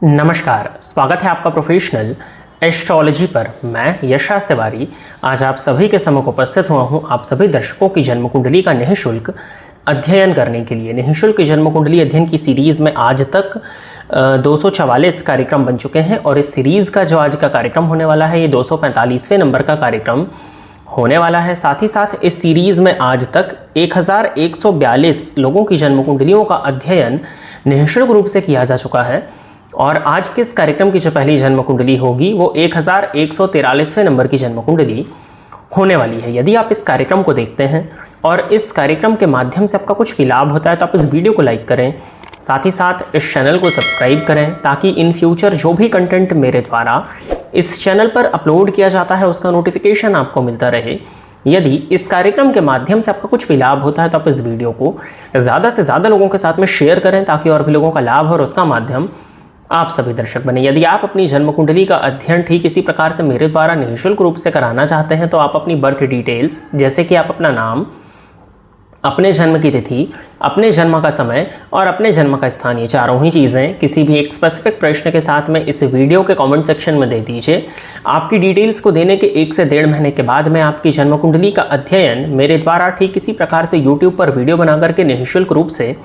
नमस्कार, स्वागत है आपका प्रोफेशनल एस्ट्रोलॉजी पर। मैं यश तिवारी आज आप सभी के सम्मुख उपस्थित हुआ हूं आप सभी दर्शकों की जन्म कुंडली का निःशुल्क अध्ययन करने के लिए। निःशुल्क जन्म कुंडली अध्ययन की सीरीज़ में आज तक 244 कार्यक्रम बन चुके हैं और इस सीरीज़ का जो आज का कार्यक्रम होने वाला है ये 245वें नंबर का कार्यक्रम होने वाला है। साथ ही साथ इस सीरीज़ में आज तक 1142 लोगों की जन्म कुंडलियों का अध्ययन निःशुल्क रूप से किया जा चुका है और आज के इस कार्यक्रम की जो पहली जन्म कुंडली होगी वो 1143वें नंबर की जन्म कुंडली होने वाली है। यदि आप इस कार्यक्रम को देखते हैं और इस कार्यक्रम के माध्यम से आपका कुछ भी लाभ होता है तो आप इस वीडियो को लाइक करें, साथ ही साथ इस चैनल को सब्सक्राइब करें ताकि इन फ्यूचर जो भी कंटेंट मेरे द्वारा इस चैनल पर अपलोड किया जाता है उसका नोटिफिकेशन आपको मिलता रहे। यदि इस कार्यक्रम के माध्यम से आपका कुछ भी लाभ होता है तो आप इस वीडियो को ज़्यादा से ज़्यादा लोगों के साथ में शेयर करें ताकि और भी लोगों का लाभ हो और उसका माध्यम आप सभी दर्शक बने। यदि आप अपनी जन्म कुंडली का अध्ययन ठीक इसी प्रकार से मेरे द्वारा निःशुल्क रूप से कराना चाहते हैं तो आप अपनी बर्थ डिटेल्स जैसे कि आप अपना नाम, अपने जन्म की तिथि, अपने जन्म का समय और अपने जन्म का स्थान, ये चारों ही चीज़ें किसी भी एक स्पेसिफिक प्रश्न के साथ में इस वीडियो के कमेंट सेक्शन में दे दीजिए। आपकी डिटेल्स को देने के 1 से 1.5 महीने के बाद में आपकी जन्म कुंडली का अध्ययन मेरे द्वारा ठीक इसी प्रकार से यूट्यूब पर वीडियो बना करके निःशुल्क रूप से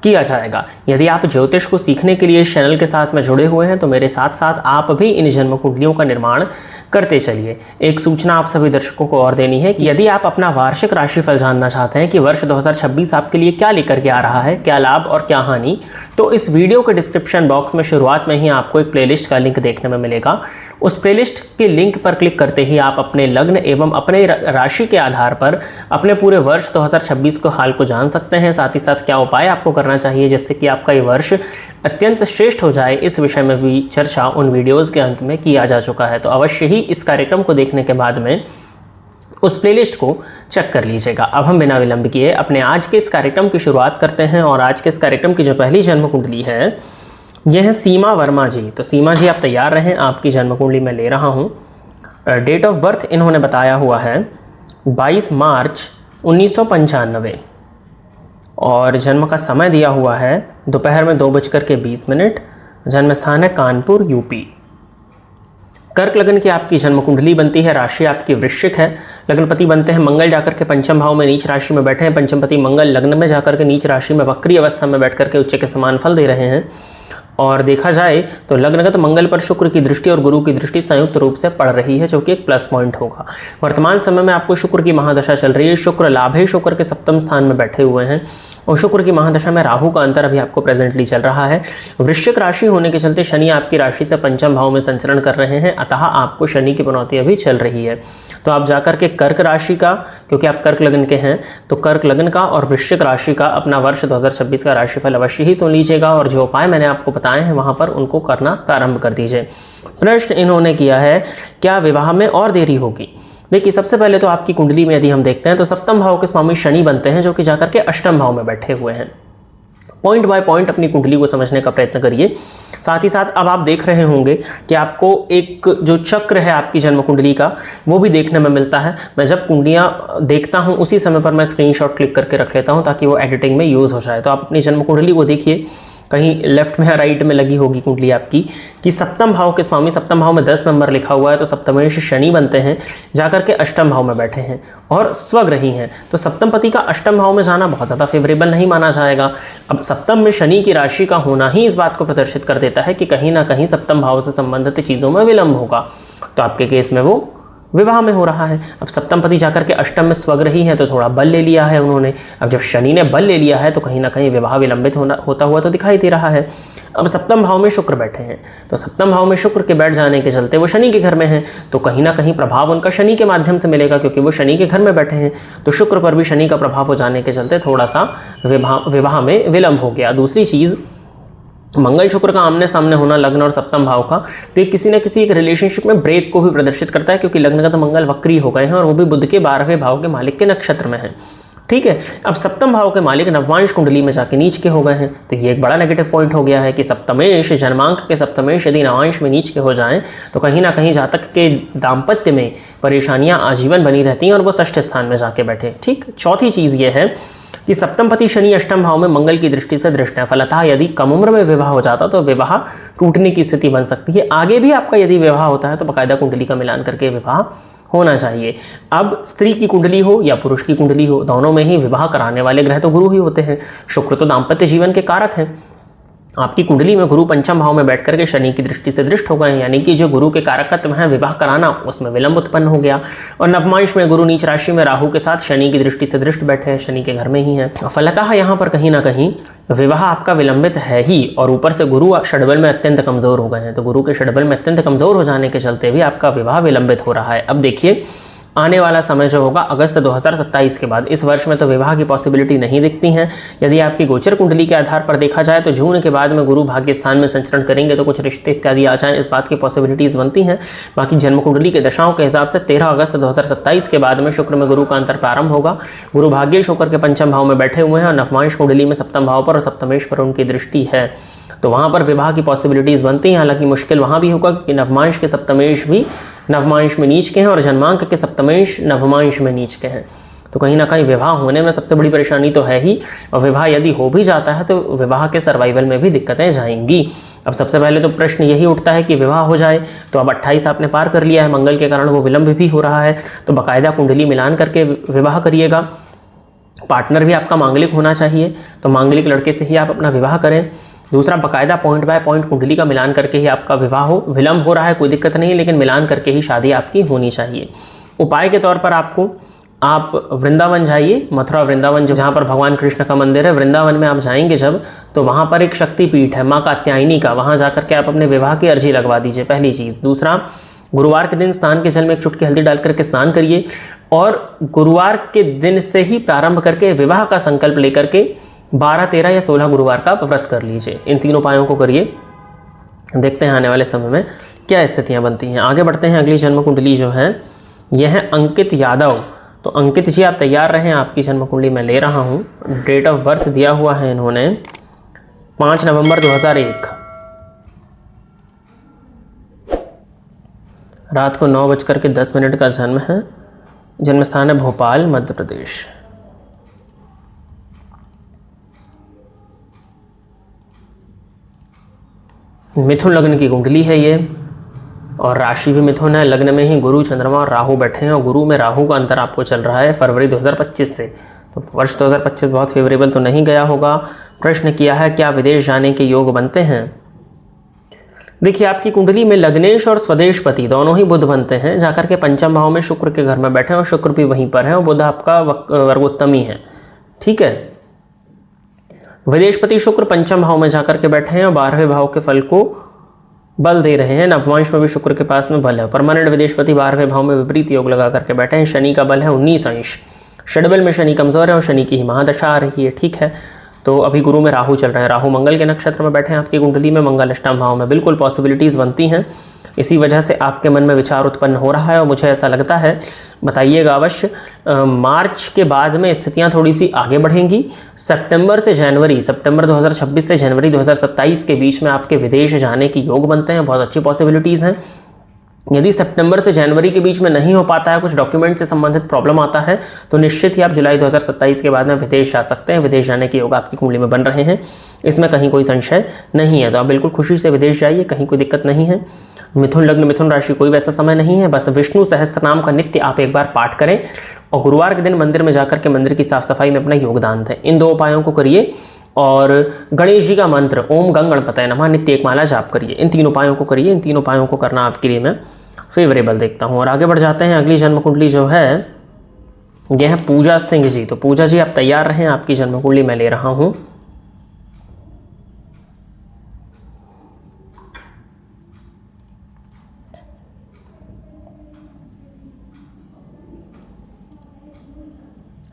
किया जाएगा। यदि आप ज्योतिष को सीखने के लिए इस चैनल के साथ में जुड़े हुए हैं तो मेरे साथ साथ आप भी इन जन्म कुंडलियों का निर्माण करते चलिए। एक सूचना आप सभी दर्शकों को और देनी है कि यदि आप अपना वार्षिक राशिफल जानना चाहते हैं कि वर्ष 2026 आपके लिए क्या लेकर के आ रहा है, क्या लाभ और क्या हानि, तो इस वीडियो के डिस्क्रिप्शन बॉक्स में शुरुआत में ही आपको एक प्लेलिस्ट का लिंक देखने में मिलेगा। उस प्लेलिस्ट के लिंक पर क्लिक करते ही आप अपने लग्न एवं अपने राशि के आधार पर अपने पूरे वर्ष 2026 को हाल को जान सकते हैं। साथ ही साथ क्या उपाय आपको करना चाहिए जिससे कि आपका ये वर्ष अत्यंत श्रेष्ठ हो जाए, इस विषय में भी चर्चा उन वीडियोस के अंत में किया जा चुका है। तो अवश्य ही इस कार्यक्रम को देखने के बाद में उस प्लेलिस्ट को चेक कर लीजिएगा। अब हम बिना विलंब किए अपने आज के इस कार्यक्रम की शुरुआत करते हैं और आज के इस कार्यक्रम की जो पहली जन्म कुंडली है यह है सीमा वर्मा जी। तो सीमा जी आप तैयार रहें, आपकी जन्म कुंडली मैं ले रहा हूँ। डेट ऑफ बर्थ इन्होंने बताया हुआ है 22 मार्च 1995 और जन्म का समय दिया हुआ है दोपहर में 2:20। जन्म स्थान है कानपुर, यूपी। कर्क लग्न की आपकी जन्म कुंडली बनती है। राशि आपकी वृश्चिक है। लग्नपति बनते हैं मंगल, जाकर के पंचम भाव में नीच राशि में बैठे हैं। पंचमपति मंगल लग्न में जाकर के नीच राशि में वक्री अवस्था में बैठ करके उच्च के समान फल दे रहे हैं। और देखा जाए तो लग्नगत मंगल पर शुक्र की दृष्टि और गुरु की दृष्टि संयुक्त रूप से पड़ रही है जो कि एक प्लस पॉइंट होगा। वर्तमान समय में आपको शुक्र की महादशा चल रही है। शुक्र लाभ है, शुक्र के सप्तम स्थान में बैठे हुए हैं और शुक्र की महादशा में राहु का अंतर अभी आपको प्रेजेंटली चल रहा है। वृश्चिक राशि होने के चलते शनि आपकी राशि से पंचम भाव में संचरण कर रहे हैं, अतः आपको शनि की पनौती अभी चल रही है। तो आप जाकर के कर्क राशि का, क्योंकि आप कर्क लग्न के हैं, तो कर्क लग्न का और वृश्चिक राशि का अपना वर्ष 2026 का राशिफल अवश्य ही सुन लीजिएगा और जो उपाय मैंने आपको बताए हैं वहां पर उनको करना प्रारंभ कर दीजिए। प्रश्न इन्होंने किया है क्या विवाह में और देरी होगी। देखिए, सबसे पहले तो आपकी कुंडली में यदि हम देखते हैं तो सप्तम भाव के स्वामी शनि बनते हैं जो कि जाकर के अष्टम भाव में बैठे हुए हैं। पॉइंट बाय पॉइंट अपनी कुंडली को समझने का प्रयत्न करिए। साथ ही साथ अब आप देख रहे होंगे कि आपको एक जो चक्र है आपकी जन्म कुंडली का वो भी देखने में मिलता है। मैं जब कुंडलियां देखता हूं उसी समय पर मैं स्क्रीनशॉट क्लिक करके रख लेता हूं ताकि वो एडिटिंग में यूज़ हो जाए। तो आप अपनी जन्म कुंडली को देखिए, कहीं लेफ्ट में या राइट में लगी होगी कुंडली आपकी कि सप्तम भाव के स्वामी, सप्तम भाव में 10 नंबर लिखा हुआ है तो सप्तमेश शनि बनते हैं, जाकर के अष्टम भाव में बैठे हैं और स्वग्रही हैं। तो सप्तम पति का अष्टम भाव में जाना बहुत ज़्यादा फेवरेबल नहीं माना जाएगा। अब सप्तम में शनि की राशि का होना ही इस बात को प्रदर्शित कर देता है कि कहीं ना कहीं सप्तम भाव से संबंधित चीज़ों में विलंब होगा। तो आपके केस में वो विवाह में हो रहा है। अब सप्तम पति जाकर के अष्टम में स्वग्रही है तो थोड़ा बल ले लिया है उन्होंने। अब जब शनि ने बल ले लिया है तो कहीं ना कहीं विवाह विलंबित होता हुआ तो दिखाई दे रहा है। अब सप्तम भाव में शुक्र बैठे हैं तो सप्तम भाव में शुक्र के बैठ जाने के चलते वो शनि के घर में हैं तो कहीं ना कहीं प्रभाव उनका शनि के माध्यम से मिलेगा क्योंकि वो शनि के घर में बैठे हैं। तो शुक्र पर भी शनि का प्रभाव हो जाने के चलते थोड़ा सा विवाह में विलंब हो गया। दूसरी चीज़, मंगल शुक्र का आमने सामने होना लग्न और सप्तम भाव का, तो ये किसी न किसी एक रिलेशनशिप में ब्रेक को भी प्रदर्शित करता है क्योंकि लग्नगत मंगल वक्री हो गए हैं और वो भी बुध के 12वें भाव के मालिक के नक्षत्र में है। ठीक है, अब सप्तम भाव के मालिक नवमांश कुंडली में जाके नीच के हो गए हैं तो ये एक बड़ा नेगेटिव पॉइंट हो गया है कि सप्तमेश, जन्मांक के सप्तमेश यदि नवांश में नीच के हो जाएं तो कहीं ना कहीं जातक के दाम्पत्य में परेशानियां आजीवन बनी रहती हैं और वो षष्ठ स्थान में जाके बैठे। ठीक, चौथी चीज़ ये है कि सप्तमपति शनि अष्टम भाव में मंगल की दृष्टि से दृष्ट है। फलतः यदि कम उम्र में विवाह हो जाता तो विवाह टूटने की स्थिति बन सकती है। आगे भी आपका यदि विवाह होता है तो बाकायदा कुंडली का मिलान करके विवाह होना चाहिए। अब स्त्री की कुंडली हो या पुरुष की कुंडली हो, दोनों में ही विवाह कराने वाले ग्रह तो गुरु ही होते हैं। शुक्र तो दाम्पत्य जीवन के कारक हैं। आपकी कुंडली में गुरु पंचम भाव में बैठ करके शनि की दृष्टि से दृष्ट हो गए, यानी कि जो गुरु के कारकत्व हैं विवाह कराना, उसमें विलंब उत्पन्न हो गया। और नवमांश में गुरु नीच राशि में राहु के साथ शनि की दृष्टि से दृष्ट बैठे हैं, शनि के घर में ही है। फलतः यहाँ पर कहीं ना कहीं विवाह आपका विलंबित है ही, और ऊपर से गुरु षड्बल में अत्यंत कमजोर हो गए हैं। तो गुरु के षड्बल में अत्यंत कमजोर हो जाने के चलते भी आपका विवाह विलंबित हो रहा है। अब देखिए आने वाला समय जो होगा अगस्त 2027 के बाद, इस वर्ष में तो विवाह की पॉसिबिलिटी नहीं दिखती हैं। यदि आपकी गोचर कुंडली के आधार पर देखा जाए तो जून के बाद में गुरु भाग्य स्थान में संचरण करेंगे तो कुछ रिश्ते इत्यादि आ जाएं, इस बात की पॉसिबिलिटीज बनती हैं। बाकी जन्म कुंडली के दशाओं के हिसाब से 13 अगस्त 2027 के बाद में शुक्र में गुरु का अंतर प्रारंभ होगा। गुरु भाग्य शुक्र के पंचम भाव में बैठे हुए हैं और नवमांश कुंडली में सप्तम भाव पर और सप्तमेश पर उनकी दृष्टि है, तो वहाँ पर विवाह की पॉसिबिलिटीज़ बनती हैं। हालांकि मुश्किल वहाँ भी होगा कि नवमांश के सप्तमेश भी नवमांश में नीच के हैं और जन्मांक के सप्तमेश नवमांश में नीच के हैं, तो कहीं ना कहीं विवाह होने में सबसे बड़ी परेशानी तो है ही। और विवाह यदि हो भी जाता है तो विवाह के सर्वाइवल में भी दिक्कतें जाएंगी। अब सबसे पहले तो प्रश्न यही उठता है कि विवाह हो जाए तो अब 28 आपने पार कर लिया है, मंगल के कारण वो विलंब भी हो रहा है, तो बाकायदा कुंडली मिलान करके विवाह करिएगा। पार्टनर भी आपका मांगलिक होना चाहिए, तो मांगलिक लड़के से ही आप अपना विवाह करें। दूसरा, बाकायदा पॉइंट बाय पॉइंट कुंडली का मिलान करके ही आपका विवाह हो। विलंब हो रहा है कोई दिक्कत नहीं, लेकिन मिलान करके ही शादी आपकी होनी चाहिए। उपाय के तौर पर आप वृंदावन जाइए, मथुरा वृंदावन जो जहाँ पर भगवान कृष्ण का मंदिर है, वृंदावन में आप जाएंगे जब, तो वहाँ पर एक शक्तिपीठ है माँ कात्यायनी का, वहाँ जाकर के आप अपने विवाह की अर्जी लगवा दीजिए, पहली चीज़। दूसरा, गुरुवार के दिन स्नान के जल में एक चुटकी हल्दी डाल करके स्नान करिए और गुरुवार के दिन से ही प्रारंभ करके विवाह का संकल्प लेकर के 12, 13 या 16 गुरुवार का आप व्रत कर लीजिए। इन तीनों उपायों को करिए, देखते हैं आने वाले समय में क्या स्थितियां बनती हैं। आगे बढ़ते हैं। अगली जन्म कुंडली जो है यह है अंकित यादव। तो अंकित जी आप तैयार रहें, आपकी जन्म कुंडली मैं ले रहा हूं। डेट ऑफ बर्थ दिया हुआ है इन्होंने 5 नवंबर 2001, रात को 9:10 का जन्म है। जन्म स्थान है भोपाल, मध्य प्रदेश। मिथुन लग्न की कुंडली है ये, और राशि भी मिथुन है। लग्न में ही गुरु, चंद्रमा और राहु बैठे हैं, और गुरु में राहु का अंतर आपको चल रहा है फरवरी 2025 से। तो वर्ष 2025 बहुत फेवरेबल तो नहीं गया होगा। प्रश्न किया है क्या विदेश जाने के योग बनते हैं। देखिए आपकी कुंडली में लग्नेश और स्वदेशपति दोनों ही बुध बनते हैं, जाकर के पंचम भाव में शुक्र के घर में बैठे हैं और शुक्र भी वहीं पर है और बुध आपका वर्गोत्तमी है, ठीक है। विदेशपति शुक्र पंचम भाव में जाकर के बैठे हैं और 12वें भाव के फल को बल दे रहे हैं। नवमांश में भी शुक्र के पास में बल है। परमानेंट विदेशपति 12वें भाव में विपरीत योग लगा करके बैठे हैं। शनि का बल है 19 अंश, षड्बल में शनि कमजोर है और शनि की ही महादशा आ रही है, ठीक है। तो अभी गुरु में राहु चल रहे हैं, राहु मंगल के नक्षत्र में बैठे हैं आपकी कुंडली में, मंगल अष्टम भाव में, बिल्कुल पॉसिबिलिटीज़ बनती हैं। इसी वजह से आपके मन में विचार उत्पन्न हो रहा है और मुझे ऐसा लगता है, बताइएगा अवश्य, मार्च के बाद में स्थितियां थोड़ी सी आगे बढ़ेंगी। सितंबर 2026 से जनवरी 2027 के बीच में आपके विदेश जाने की योग बनते हैं, बहुत अच्छी पॉसिबिलिटीज़ हैं। यदि सितंबर से जनवरी के बीच में नहीं हो पाता है, कुछ डॉक्यूमेंट से संबंधित प्रॉब्लम आता है, तो निश्चित ही आप जुलाई 2027 के बाद में विदेश जा सकते हैं। विदेश जाने के योग आपकी कुंडली में बन रहे हैं, इसमें कहीं कोई संशय नहीं है। तो आप बिल्कुल खुशी से विदेश जाइए, कहीं कोई दिक्कत नहीं है। मिथुन लग्न, मिथुन राशि, कोई वैसा समय नहीं है। बस विष्णु सहस्त्र नाम का नित्य आप एक बार पाठ करें और गुरुवार के दिन मंदिर में जाकर के मंदिर की साफ सफाई में अपना योगदान दें। इन 2 उपायों को करिए और गणेश जी का मंत्र ओम गंग गणपतये नमः नित्य एक माला जाप करिए। इन 3 उपायों को करिए, इन 3 उपायों को करना आपके लिए मैं फेवरेबल देखता हूँ। और आगे बढ़ जाते हैं। अगली जन्म कुंडली जो है यह है पूजा सिंह जी। तो पूजा जी आप तैयार रहें, आपकी जन्म कुंडली मैं ले रहा हूँ।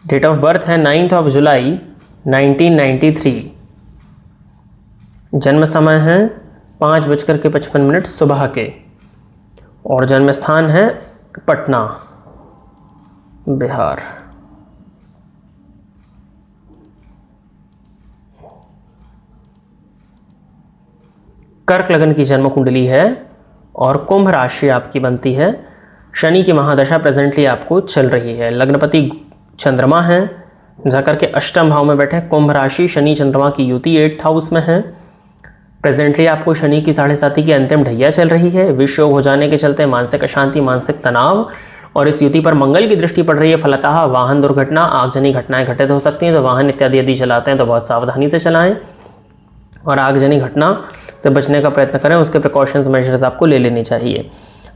डेट ऑफ बर्थ है 9 जुलाई 1993। जन्म समय है 5:55 सुबह के, और जन्म स्थान है पटना, बिहार। कर्क लगन की जन्म कुंडली है और कुंभ राशि आपकी बनती है। शनि की महादशा प्रेजेंटली आपको चल रही है। लग्नपति चंद्रमा है, जाकर के अष्टम भाव में बैठे हैं। कुंभ राशि, शनि चंद्रमा की युति 8th हाउस में है। प्रेजेंटली आपको शनि की 7.5 की अंतिम ढैया चल रही है। विष योग हो जाने के चलते मानसिक अशांति, मानसिक तनाव, और इस युति पर मंगल की दृष्टि पड़ रही है। फलतः वाहन दुर्घटना, आगजनी घटनाएं घटित हो सकती हैं। तो वाहन इत्यादि यदि चलाते हैं तो बहुत सावधानी से चलाएं और आगजनी घटना से बचने का प्रयत्न करें। उसके प्रिकॉशंस मेजर्स आपको ले लेनी चाहिए।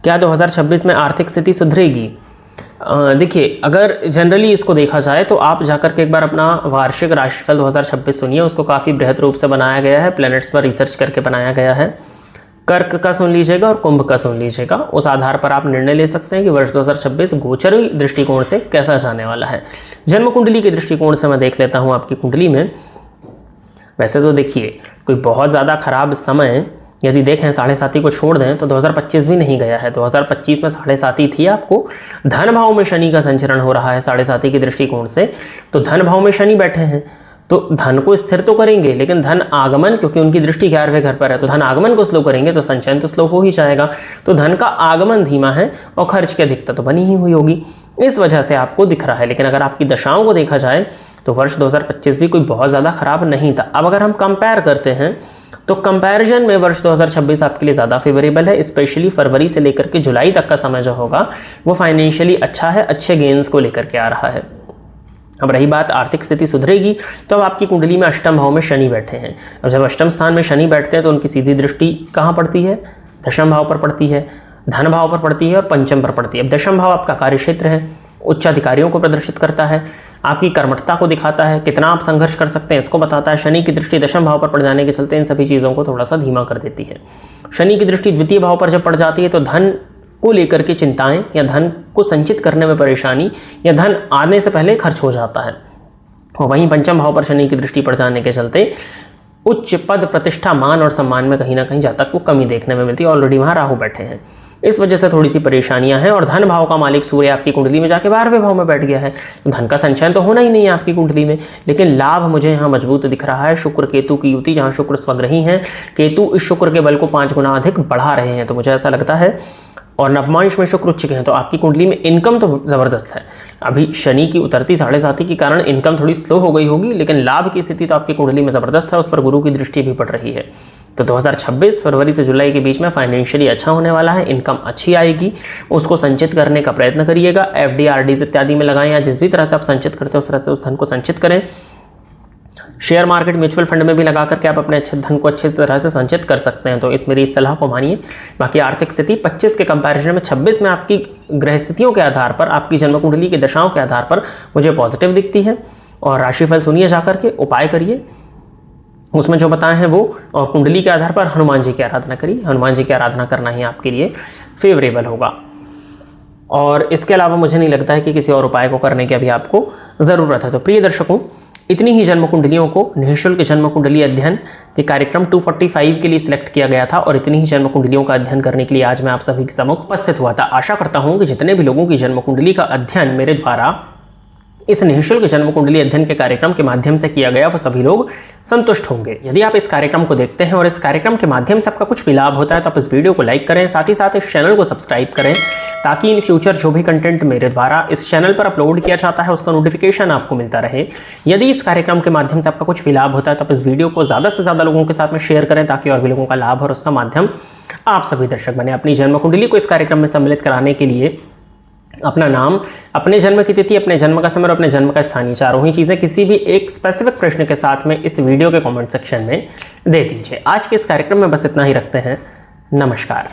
क्या 2026 में आर्थिक स्थिति सुधरेगी? देखिए, अगर जनरली इसको देखा जाए तो आप जाकर के एक बार अपना वार्षिक राशिफल 2026 सुनिए। उसको काफ़ी बृहद रूप से बनाया गया है, प्लैनेट्स पर रिसर्च करके बनाया गया है। कर्क का सुन लीजिएगा और कुंभ का सुन लीजिएगा। उस आधार पर आप निर्णय ले सकते हैं कि वर्ष 2026 गोचरी दृष्टिकोण से कैसा जाने वाला है। जन्म कुंडली के दृष्टिकोण से मैं देख लेता हूँ आपकी कुंडली में। वैसे तो देखिए, कोई बहुत ज़्यादा खराब समय यदि देखें 7.5 को छोड़ दें तो 2025 भी नहीं गया है। 2025 में 7.5 थी आपको। धन भाव में शनि का संचरण हो रहा है 7.5 के दृष्टिकोण से। तो धन भाव में शनि बैठे हैं तो धन को स्थिर तो करेंगे, लेकिन धन आगमन, क्योंकि उनकी दृष्टि 11वें घर पर है, तो धन आगमन को स्लो करेंगे तो संचयन तो स्लो हो ही जाएगा। तो धन का आगमन धीमा है और खर्च की अधिकता तो बनी ही हुई होगी। इस वजह से आपको दिख रहा है। लेकिन अगर आपकी दशाओं को देखा जाए तो वर्ष 2025 भी कोई बहुत ज़्यादा खराब नहीं था। अब अगर हम कंपेयर करते हैं तो कंपैरिजन में वर्ष 2026 आपके लिए ज़्यादा फेवरेबल है। स्पेशली फरवरी से लेकर के जुलाई तक का समय जो होगा वो फाइनेंशियली अच्छा है, अच्छे गेन्स को लेकर के आ रहा है। अब रही बात आर्थिक स्थिति सुधरेगी, तो अब आपकी कुंडली में अष्टम भाव में शनि बैठे हैं। अब जब अष्टम स्थान में शनि बैठते हैं तो उनकी सीधी दृष्टि कहाँ पड़ती है? दशम भाव पर पड़ती है, धन भाव पर पड़ती है और पंचम पर पड़ती है। अब दशम भाव आपका कार्य क्षेत्र है, उच्च अधिकारियों को प्रदर्शित करता है, आपकी कर्मठता को दिखाता है, कितना आप संघर्ष कर सकते हैं इसको बताता है। शनि की दृष्टि दशम भाव पर पड़ जाने के चलते इन सभी चीज़ों को थोड़ा सा धीमा कर देती है। शनि की दृष्टि द्वितीय भाव पर जब पड़ जाती है तो धन को लेकर के चिंताएं या धन को संचित करने में परेशानी या धन आने से पहले खर्च हो जाता है। और वहीं पंचम भाव पर शनि की दृष्टि पड़ जाने के चलते उच्च पद, प्रतिष्ठा, मान और सम्मान में कहीं ना कहीं जातक को कमी देखने में मिलती है। ऑलरेडी वहाँ राहु बैठे हैं, इस वजह से थोड़ी सी परेशानियां हैं। और धन भाव का मालिक सूर्य आपकी कुंडली में जाके 12वें भाव में बैठ गया है। तो धन का संचयन तो होना ही नहीं है आपकी कुंडली में, लेकिन लाभ मुझे यहाँ मजबूत दिख रहा है। शुक्र केतु की युति, जहाँ शुक्र स्वग्रही हैं, केतु इस शुक्र के बल को 5 गुना अधिक बढ़ा रहे हैं, तो मुझे ऐसा लगता है। और नवमांश में शुक्र उच्च के हैं, तो आपकी कुंडली में इनकम तो जबरदस्त है। अभी शनि की उतरती 7.5 के कारण इनकम थोड़ी स्लो हो गई होगी, लेकिन लाभ की स्थिति तो आपकी कुंडली में जबरदस्त है। उस पर गुरु की दृष्टि भी पड़ रही है। तो 2026 फरवरी से जुलाई के बीच में फाइनेंशियली अच्छा होने वाला है। इनकम अच्छी आएगी, उसको संचित करने का प्रयत्न करिएगा। FD RDs इत्यादि में लगाएं, या जिस भी तरह से आप संचित करते हैं उस तरह से उस धन को संचित करें। शेयर मार्केट, म्यूचुअल फंड में भी लगा करके आप अपने अच्छे धन को अच्छी तरह से संचित कर सकते हैं। तो इस मेरी इस सलाह को मानिए। बाकी आर्थिक स्थिति 25 के कंपैरिजन में 26 में आपकी ग्रह स्थितियों के आधार पर, आपकी जन्म कुंडली की दशाओं के आधार पर मुझे पॉजिटिव दिखती है। और राशिफल सुनिए जाकर के, उपाय करिए, उसमें जो बताए हैं वो, और कुंडली के आधार पर हनुमान जी की आराधना करिए। हनुमान जी की आराधना करना ही आपके लिए फेवरेबल होगा। और इसके अलावा मुझे नहीं लगता है कि किसी और उपाय को करने की अभी आपको ज़रूरत है। तो प्रिय दर्शकों, इतनी ही जन्म कुंडलियों को निःशुल्क जन्म कुंडली अध्ययन के कार्यक्रम 245 के लिए सिलेक्ट किया गया था, और इतनी ही जन्म कुंडलियों का अध्ययन करने के लिए आज मैं आप सभी के सम्मुख उपस्थित हुआ था। आशा करता हूं कि जितने भी लोगों की जन्म कुंडली का अध्ययन मेरे द्वारा इस निःशुल्क जन्म कुंडली अध्ययन के कार्यक्रम के माध्यम से किया गया, वो सभी लोग संतुष्ट होंगे। यदि आप इस कार्यक्रम को देखते हैं और इस कार्यक्रम के माध्यम से आपका कुछ भी लाभ होता है तो आप इस वीडियो को लाइक करें, साथ ही साथ इस चैनल को सब्सक्राइब करें, ताकि इन फ्यूचर जो भी कंटेंट मेरे द्वारा इस चैनल पर अपलोड किया जाता है उसका नोटिफिकेशन आपको मिलता रहे। यदि इस कार्यक्रम के माध्यम से आपका कुछ भी लाभ होता है तो आप इस वीडियो को ज़्यादा से ज़्यादा लोगों के साथ में शेयर करें, ताकि और भी लोगों का लाभ और उसका माध्यम आप सभी दर्शक बने। अपनी जन्म कुंडली को इस कार्यक्रम में सम्मिलित कराने के लिए अपना नाम, अपने जन्म की तिथि, अपने जन्म का समय और अपने जन्म का स्थान, चारों ही चीज़ें किसी भी एक स्पेसिफिक प्रश्न के साथ में इस वीडियो के कमेंट सेक्शन में दे दीजिए। आज के इस कार्यक्रम में बस इतना ही रखते हैं। नमस्कार।